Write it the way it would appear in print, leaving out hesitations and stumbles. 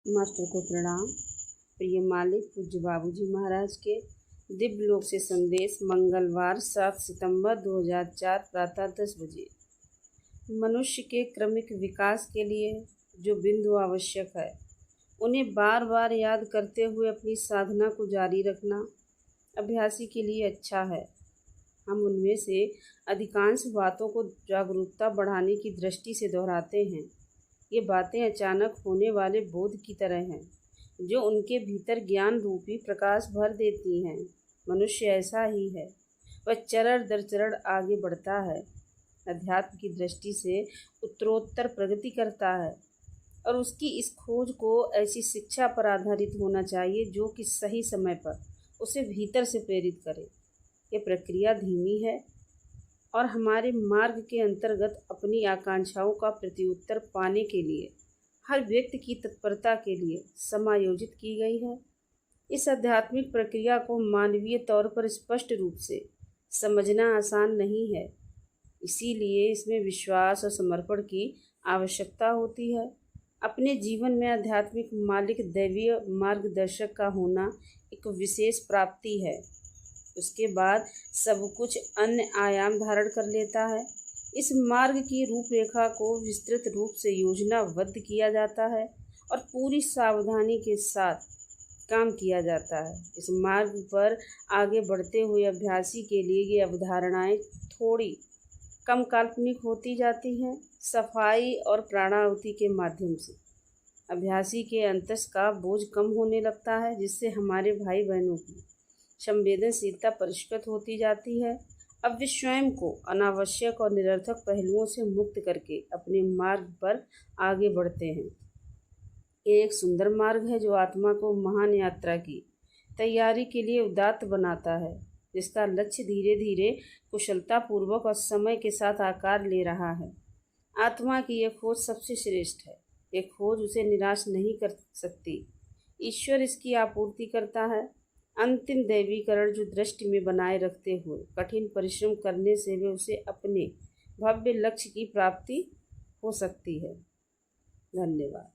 Master को प्रणाम। प्रिय मालिक पूज्य बाबूजी महाराज के दिव्य लोक से संदेश। मंगलवार 7 सितंबर 2004 प्रातः 10 बजे। मनुष्य के क्रमिक विकास के लिए जो बिंदु आवश्यक है उन्हें बार बार याद करते हुए अपनी साधना को जारी रखना अभ्यासी के लिए अच्छा है। हम उनमें से अधिकांश बातों को जागरूकता बढ़ाने की दृष्टि से दोहराते हैं। ये बातें अचानक होने वाले बोध की तरह हैं जो उनके भीतर ज्ञान रूपी प्रकाश भर देती हैं। मनुष्य ऐसा ही है, वह चरण दर चरण आगे बढ़ता है, अध्यात्म की दृष्टि से उत्तरोत्तर प्रगति करता है और उसकी इस खोज को ऐसी शिक्षा पर आधारित होना चाहिए जो कि सही समय पर उसे भीतर से प्रेरित करे। ये प्रक्रिया धीमी है और हमारे मार्ग के अंतर्गत अपनी आकांक्षाओं का प्रत्युत्तर पाने के लिए हर व्यक्ति की तत्परता के लिए समायोजित की गई है। इस आध्यात्मिक प्रक्रिया को मानवीय तौर पर स्पष्ट रूप से समझना आसान नहीं है, इसीलिए इसमें विश्वास और समर्पण की आवश्यकता होती है। अपने जीवन में आध्यात्मिक मालिक दैवीय मार्गदर्शक का होना एक विशेष प्राप्ति है। उसके बाद सब कुछ अन्य आयाम धारण कर लेता है। इस मार्ग की रूपरेखा को विस्तृत रूप से योजनाबद्ध किया जाता है और पूरी सावधानी के साथ काम किया जाता है। इस मार्ग पर आगे बढ़ते हुए अभ्यासी के लिए ये अवधारणाएं थोड़ी कम काल्पनिक होती जाती हैं। सफाई और प्राणाहुति के माध्यम से अभ्यासी के अंतस का बोझ कम होने लगता है, जिससे हमारे भाई बहनों की संवेदनशीलता परिष्कृत होती जाती है। अब वे स्वयं को अनावश्यक और निरर्थक पहलुओं से मुक्त करके अपने मार्ग पर आगे बढ़ते हैं। ये एक सुंदर मार्ग है जो आत्मा को महान यात्रा की तैयारी के लिए उदात्त बनाता है, जिसका लक्ष्य धीरे धीरे कुशलतापूर्वक और समय के साथ आकार ले रहा है। आत्मा की यह खोज सबसे श्रेष्ठ है। यह खोज उसे निराश नहीं कर सकती। ईश्वर इसकी आपूर्ति करता है। अंतिम दैवीकरण जो दृष्टि में बनाए रखते हुए कठिन परिश्रम करने से वे उसे अपने भव्य लक्ष्य की प्राप्ति हो सकती है। धन्यवाद।